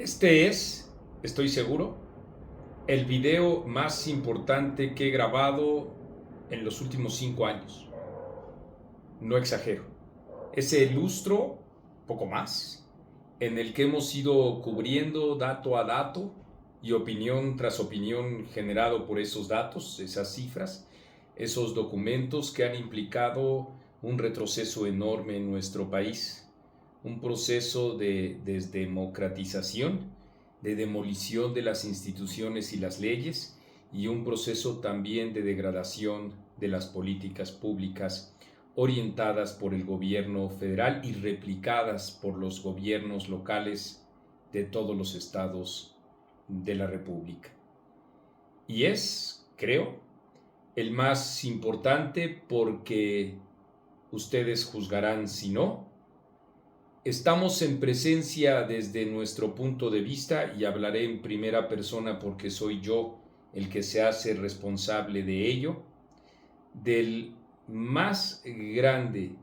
Este es, estoy seguro, el video más importante que he grabado en los últimos 5 años. No exagero. Ese lustro, poco más, en el que hemos ido cubriendo dato a dato y opinión tras opinión generado por esos datos, esas cifras, esos documentos que han implicado un retroceso enorme en nuestro país, un proceso de desdemocratización, de demolición de las instituciones y las leyes, y un proceso también de degradación de las políticas públicas orientadas por el gobierno federal y replicadas por los gobiernos locales de todos los estados de la República. Y es, creo, el más importante porque ustedes juzgarán si no. Estamos en presencia desde nuestro punto de vista, y hablaré en primera persona porque soy yo el que se hace responsable de ello, del más grande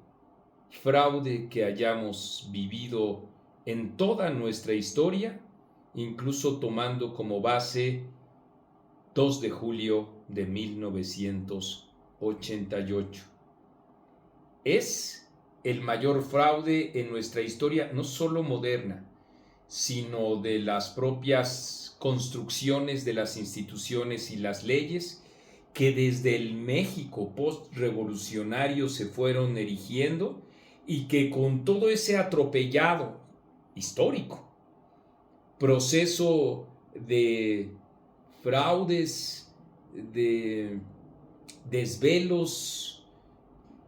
fraude que hayamos vivido en toda nuestra historia, incluso tomando como base 2 de julio de 1988. Es el mayor fraude en nuestra historia, no solo moderna, sino de las propias construcciones de las instituciones y las leyes que desde el México postrevolucionario se fueron erigiendo, y que con todo ese atropellado histórico proceso de fraudes, de desvelos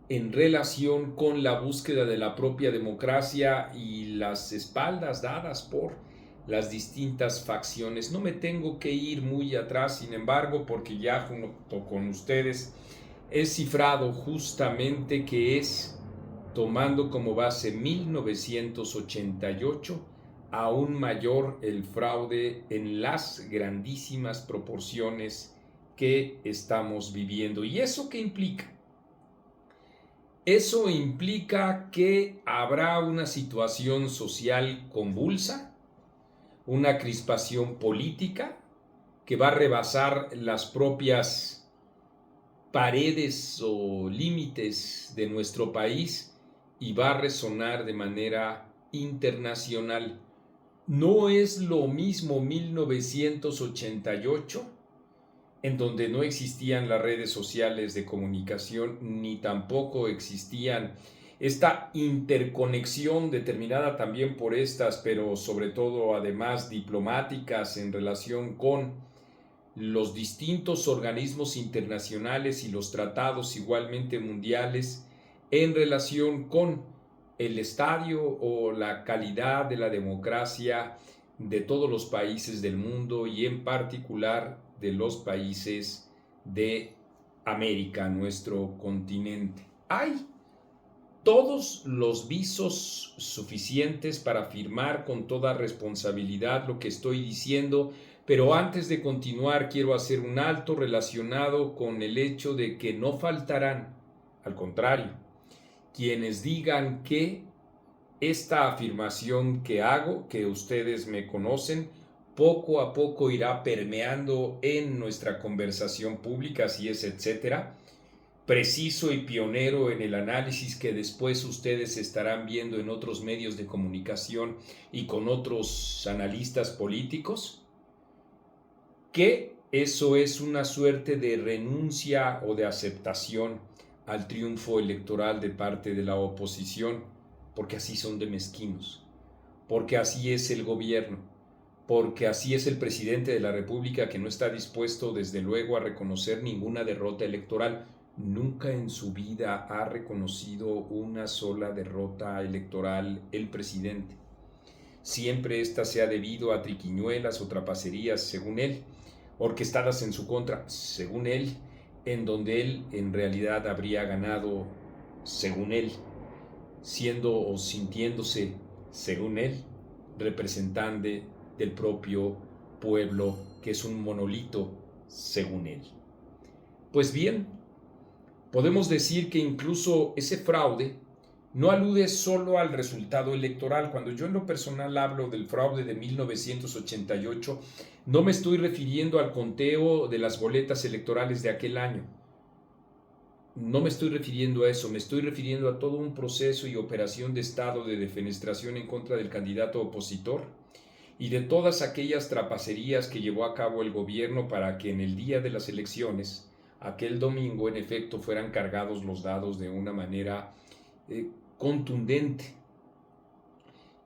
en relación con la búsqueda de la propia democracia y las espaldas dadas por las distintas facciones. No me tengo que ir muy atrás, sin embargo, porque ya junto con ustedes he cifrado justamente que es, tomando como base 1988, aún mayor el fraude en las grandísimas proporciones que estamos viviendo. ¿Y eso qué implica? Eso implica que habrá una situación social convulsa, una crispación política que va a rebasar las propias paredes o límites de nuestro país y va a resonar de manera internacional. No es lo mismo 1988, en donde no existían las redes sociales de comunicación, ni tampoco existían esta interconexión determinada también por estas, pero sobre todo además diplomáticas en relación con los distintos organismos internacionales y los tratados igualmente mundiales en relación con el estadio o la calidad de la democracia de todos los países del mundo, y en particular de los países de América, nuestro continente. Hay todos los visos suficientes para afirmar con toda responsabilidad lo que estoy diciendo, pero antes de continuar quiero hacer un alto relacionado con el hecho de que no faltarán, al contrario, quienes digan que esta afirmación que hago, que ustedes me conocen, poco a poco irá permeando en nuestra conversación pública, así es, etcétera, preciso y pionero en el análisis que después ustedes estarán viendo en otros medios de comunicación y con otros analistas políticos, que eso es una suerte de renuncia o de aceptación al triunfo electoral de parte de la oposición, porque así son de mezquinos, porque así es el gobierno, porque así es el presidente de la República, que no está dispuesto desde luego a reconocer ninguna derrota electoral. Nunca en su vida ha reconocido una sola derrota electoral el presidente. Siempre esta se ha debido a triquiñuelas o trapacerías, según él, orquestadas en su contra, según él, en donde él en realidad habría ganado, según él, siendo o sintiéndose, según él, representante del propio pueblo, que es un monolito, según él. Pues bien, podemos decir que incluso ese fraude no alude solo al resultado electoral. Cuando yo en lo personal hablo del fraude de 1988, no me estoy refiriendo al conteo de las boletas electorales de aquel año. No me estoy refiriendo a eso, me estoy refiriendo a todo un proceso y operación de Estado de defenestración en contra del candidato opositor y de todas aquellas trapacerías que llevó a cabo el gobierno para que en el día de las elecciones, aquel domingo, en efecto, fueran cargados los dados de una manera contundente.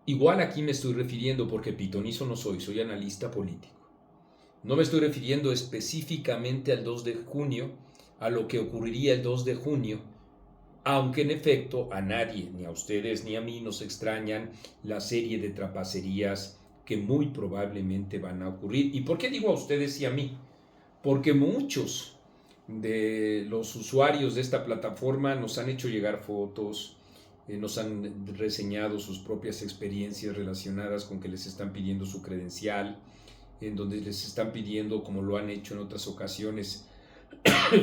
Igual aquí me estoy refiriendo, porque pitonizo no soy analista político. No me estoy refiriendo específicamente al 2 de junio, a lo que ocurriría el 2 de junio, aunque en efecto a nadie, ni a ustedes ni a mí, nos extrañan la serie de trapacerías que muy probablemente van a ocurrir. ¿Y por qué digo a ustedes y a mí? Porque muchos de los usuarios de esta plataforma nos han hecho llegar fotos, nos han reseñado sus propias experiencias relacionadas con que les están pidiendo su credencial, en donde les están pidiendo, como lo han hecho en otras ocasiones,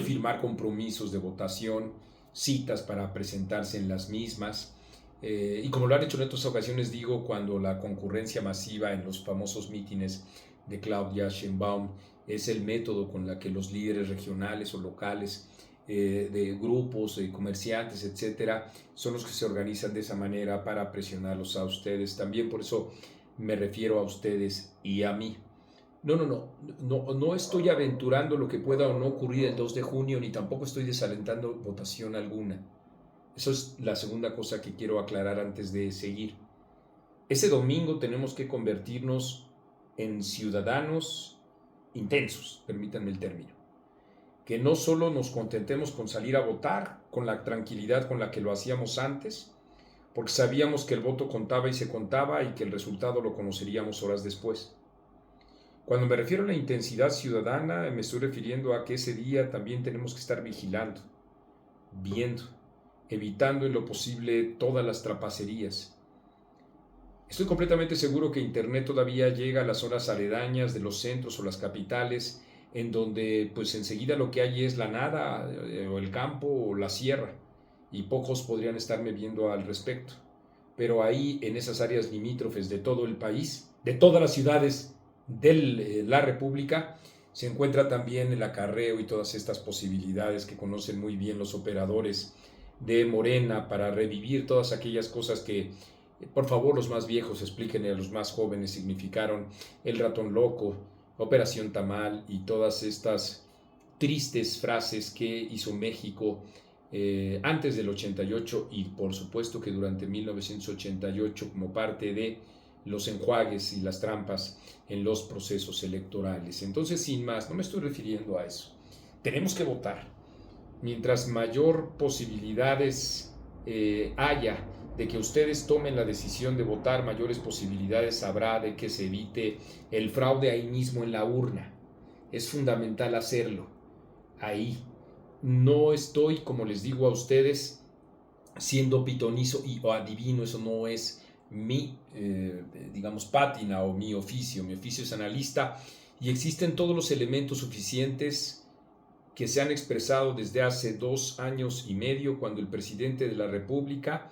firmar compromisos de votación, citas para presentarse en las mismas. Y como lo han hecho en otras ocasiones, digo, cuando la concurrencia masiva en los famosos mítines de Claudia Sheinbaum es el método con la que los líderes regionales o locales de grupos, de comerciantes, etcétera, son los que se organizan de esa manera para presionarlos a ustedes. También por eso me refiero a ustedes y a mí. No estoy aventurando lo que pueda o no ocurrir el 2 de junio, ni tampoco estoy desalentando votación alguna. Eso es la segunda cosa que quiero aclarar antes de seguir. Ese domingo tenemos que convertirnos en ciudadanos intensos, permítanme el término. Que no solo nos contentemos con salir a votar con la tranquilidad con la que lo hacíamos antes, porque sabíamos que el voto contaba y se contaba y que el resultado lo conoceríamos horas después. Cuando me refiero a la intensidad ciudadana, me estoy refiriendo a que ese día también tenemos que estar vigilando, viendo, evitando en lo posible todas las trapacerías. Estoy completamente seguro que Internet todavía llega a las zonas aledañas de los centros o las capitales, en donde pues enseguida lo que hay es la nada, o el campo o la sierra, y pocos podrían estarme viendo al respecto. Pero ahí, en esas áreas limítrofes de todo el país, de todas las ciudades de la República, se encuentra también el acarreo y todas estas posibilidades que conocen muy bien los operadores de Morena para revivir todas aquellas cosas que, por favor, los más viejos explíquenle a los más jóvenes significaron el ratón loco, Operación Tamal y todas estas tristes frases que hizo México antes del 88 y por supuesto que durante 1988 como parte de los enjuagues y las trampas en los procesos electorales. Entonces, sin más, no me estoy refiriendo a eso. Tenemos que votar. Mientras mayor posibilidades haya de que ustedes tomen la decisión de votar, mayores posibilidades habrá de que se evite el fraude ahí mismo en la urna. Es fundamental hacerlo ahí. No estoy, como les digo a ustedes, siendo pitonizo o adivino. Eso no es mi, digamos, pátina o mi oficio. Mi oficio es analista y existen todos los elementos suficientes que se han expresado desde hace 2 años y medio, cuando el presidente de la República,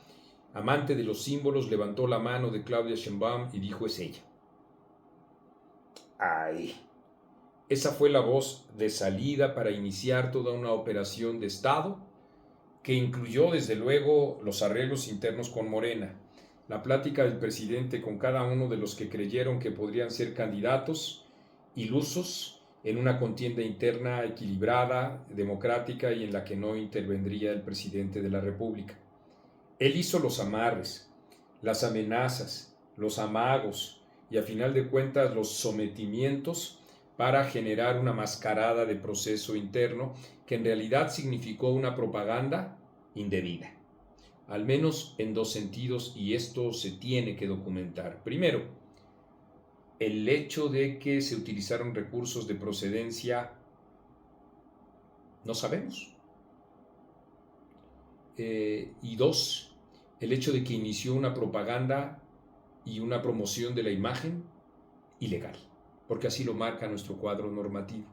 amante de los símbolos, levantó la mano de Claudia Sheinbaum y dijo: es ella. ¡Ay! Esa fue la voz de salida para iniciar toda una operación de Estado que incluyó desde luego los arreglos internos con Morena, la plática del presidente con cada uno de los que creyeron que podrían ser candidatos ilusos en una contienda interna equilibrada, democrática y en la que no intervendría el presidente de la República. Él hizo los amarres, las amenazas, los amagos y a final de cuentas los sometimientos para generar una mascarada de proceso interno que en realidad significó una propaganda indebida, al menos en 2 sentidos, y esto se tiene que documentar. Primero, el hecho de que se utilizaron recursos de procedencia, no sabemos. Y 2, el hecho de que inició una propaganda y una promoción de la imagen ilegal, porque así lo marca nuestro cuadro normativo.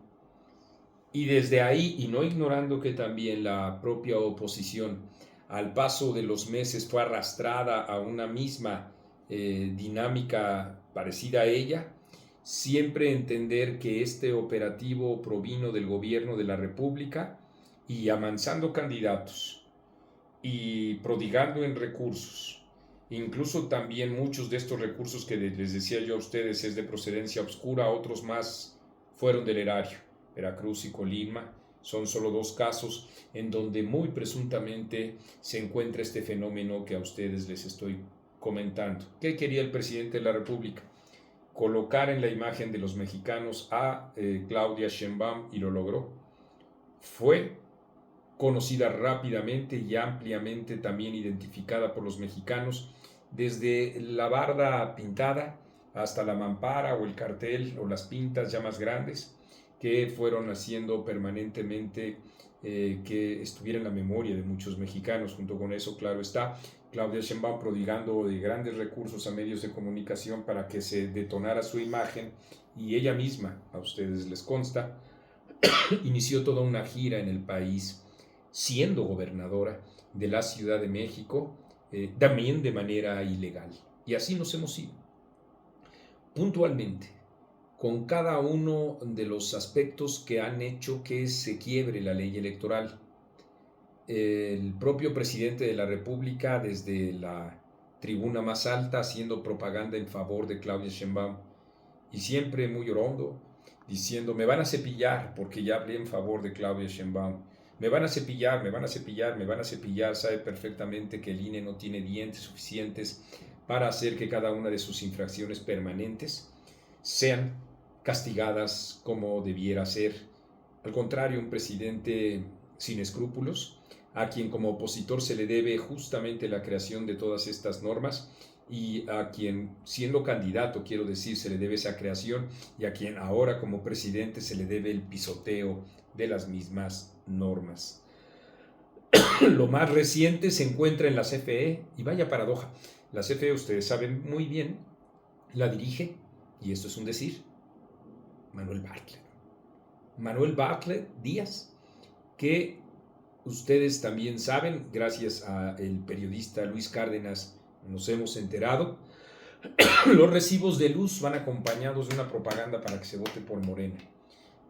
Y desde ahí, y no ignorando que también la propia oposición al paso de los meses fue arrastrada a una misma dinámica parecida a ella, siempre entender que este operativo provino del gobierno de la República y amansando candidatos y prodigando en recursos. Incluso también muchos de estos recursos que les decía yo a ustedes es de procedencia oscura, otros más fueron del erario. Veracruz y Colima son solo dos casos en donde muy presuntamente se encuentra este fenómeno que a ustedes les estoy comentando. ¿Qué quería el presidente de la República? Colocar en la imagen de los mexicanos a Claudia Sheinbaum, y lo logró. Fue conocida rápidamente y ampliamente también identificada por los mexicanos, desde la barda pintada hasta la mampara o el cartel o las pintas ya más grandes que fueron haciendo permanentemente que estuviera en la memoria de muchos mexicanos. Junto con eso, claro está, Claudia Sheinbaum prodigando de grandes recursos a medios de comunicación para que se detonara su imagen, y ella misma, a ustedes les consta, inició toda una gira en el país, siendo gobernadora de la Ciudad de México, también de manera ilegal. Y así nos hemos ido, puntualmente, con cada uno de los aspectos que han hecho que se quiebre la ley electoral. El propio presidente de la República, desde la tribuna más alta, haciendo propaganda en favor de Claudia Sheinbaum, y siempre muy orondo, diciendo: me van a cepillar porque ya hablé en favor de Claudia Sheinbaum. Me van a cepillar, me van a cepillar, me van a cepillar. Sabe perfectamente que el INE no tiene dientes suficientes para hacer que cada una de sus infracciones permanentes sean castigadas como debiera ser. Al contrario, un presidente sin escrúpulos, a quien como opositor se le debe justamente la creación de todas estas normas, y a quien, siendo candidato, quiero decir, se le debe esa creación, y a quien ahora como presidente se le debe el pisoteo de las mismas normas. Lo más reciente se encuentra en la CFE, y vaya paradoja. La CFE, ustedes saben muy bien, la dirige, y esto es un decir, Manuel Bartlett. Manuel Bartlett Díaz, que ustedes también saben, gracias al periodista Luis Cárdenas nos hemos enterado, los recibos de luz van acompañados de una propaganda para que se vote por Morena.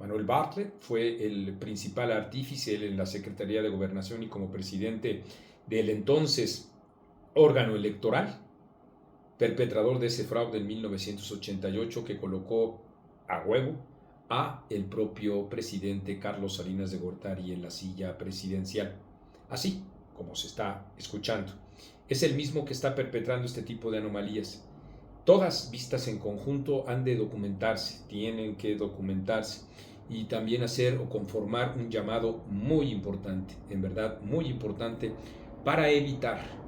Manuel Bartlett fue el principal artífice en la Secretaría de Gobernación y como presidente del entonces órgano electoral, perpetrador de ese fraude en 1988 que colocó a huevo a el propio presidente Carlos Salinas de Gortari en la silla presidencial, así como se está escuchando. Es el mismo que está perpetrando este tipo de anomalías. Todas vistas en conjunto han de documentarse, tienen que documentarse, y también hacer o conformar un llamado muy importante, en verdad muy importante, para evitar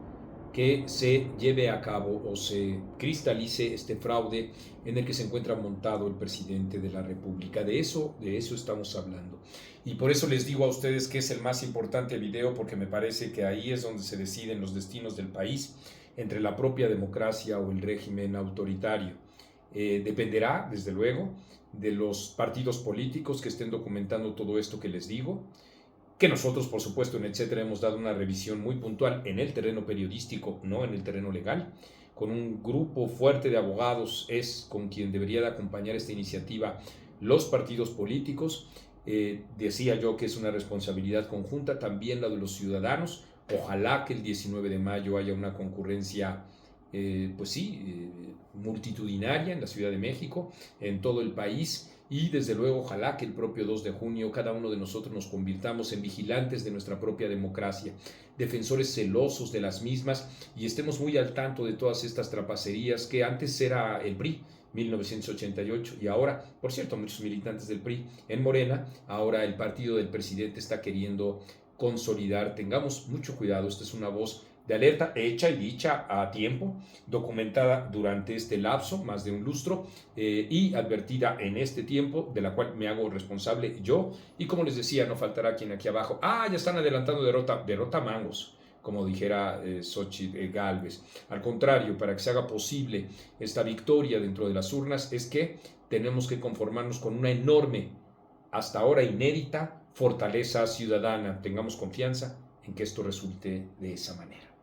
que se lleve a cabo o se cristalice este fraude en el que se encuentra montado el presidente de la República. De eso estamos hablando. Y por eso les digo a ustedes que es el más importante video, porque me parece que ahí es donde se deciden los destinos del país, entre la propia democracia o el régimen autoritario. Dependerá, desde luego, de los partidos políticos que estén documentando todo esto que les digo, que nosotros, por supuesto, en Etcétera hemos dado una revisión muy puntual en el terreno periodístico, no en el terreno legal, con un grupo fuerte de abogados es con quien debería de acompañar esta iniciativa los partidos políticos. Decía yo que es una responsabilidad conjunta, también la de los ciudadanos. Ojalá que el 19 de mayo haya una concurrencia, multitudinaria en la Ciudad de México, en todo el país. Y desde luego, ojalá que el propio 2 de junio cada uno de nosotros nos convirtamos en vigilantes de nuestra propia democracia, defensores celosos de las mismas, y estemos muy al tanto de todas estas trapacerías que antes era el PRI, 1988, y ahora, por cierto, muchos militantes del PRI en Morena, ahora el partido del presidente está queriendo consolidar. Tengamos mucho cuidado, esta es una voz de alerta hecha y dicha a tiempo, documentada durante este lapso, más de un lustro, y advertida en este tiempo, de la cual me hago responsable yo. Y como les decía, no faltará quien aquí abajo, ya están adelantando derrota mangos, como dijera Xochitl Gálvez. Al contrario, para que se haga posible esta victoria dentro de las urnas, es que tenemos que conformarnos con una enorme, hasta ahora inédita, fortaleza ciudadana. Tengamos confianza en que esto resulte de esa manera.